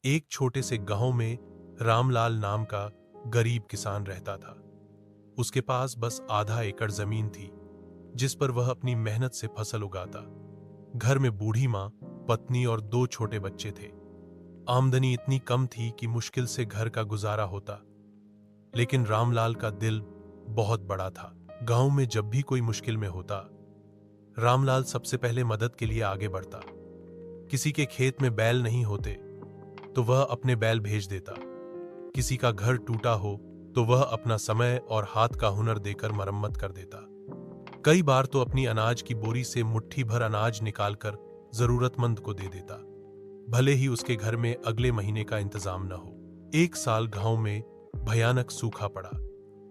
एक छोटे से गांव में रामलाल नाम का गरीब किसान रहता था। उसके पास बस आधा एकड़ जमीन थी, जिस पर वह अपनी मेहनत से फसल उगाता। घर में बूढ़ी माँ, पत्नी और 2 छोटे बच्चे थे। आमदनी इतनी कम थी कि मुश्किल से घर का गुजारा होता। लेकिन रामलाल का दिल बहुत बड़ा था। गांव में जब भी कोई मुश्किल में होता, रामलाल सबसे पहले मदद के लिए आगे बढ़ता। किसी के खेत में बैल नहीं होते तो वह अपने बैल भेज देता। किसी का घर टूटा हो तो वह अपना समय और हाथ का हुनर देकर मरम्मत कर देता। कई बार तो अपनी अनाज की बोरी से मुट्ठी भर अनाज निकालकर जरूरतमंद को दे देता, भले ही उसके घर में अगले महीने का इंतजाम न हो। एक साल गांव में भयानक सूखा पड़ा।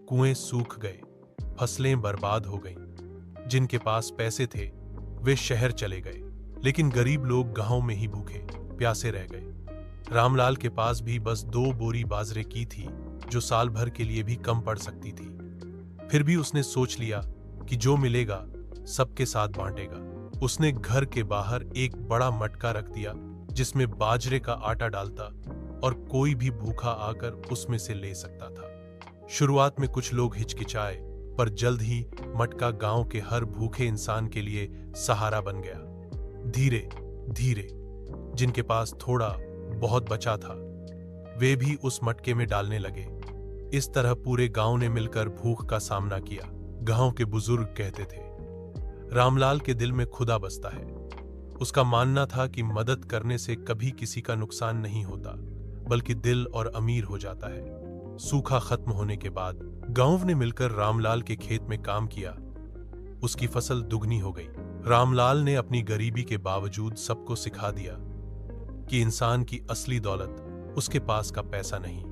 कुएं सूख गए, फसलें बर्बाद हो गईं। जिनके पास पैसे थे वे शहर चले गए, लेकिन गरीब लोग गांव में ही भूखे प्यासे रह गए। रामलाल के पास भी बस 2 बोरी बाजरे की थी, जो साल भर के लिए भी कम पड़ सकती थी। फिर भी उसने सोच लिया कि जो मिलेगा सबके साथ बांटेगा। उसने घर के बाहर एक बड़ा मटका रख दिया, जिसमें बाजरे का आटा डालता और कोई भी भूखा आकर उसमें से ले सकता था। शुरुआत में कुछ लोग हिचकिचाए, पर जल्द ही मटका गांव के हर भूखे इंसान के लिए सहारा बन गया। धीरे धीरे जिनके पास थोड़ा बहुत बचा था, वे भी उस मटके में डालने लगे। इस तरह पूरे गांव ने मिलकर भूख का सामना किया। गांव के बुजुर्ग कहते थे, रामलाल के दिल में खुदा बसता है। उसका मानना था कि मदद करने से कभी किसी का नुकसान नहीं होता, बल्कि दिल और अमीर हो जाता है। सूखा खत्म होने के बाद गांव ने मिलकर रामलाल के खेत में काम किया। उसकी फसल दुगनी हो गई। रामलाल ने अपनी गरीबी के बावजूद सबको सिखा दिया कि इंसान की असली दौलत उसके पास का पैसा नहीं,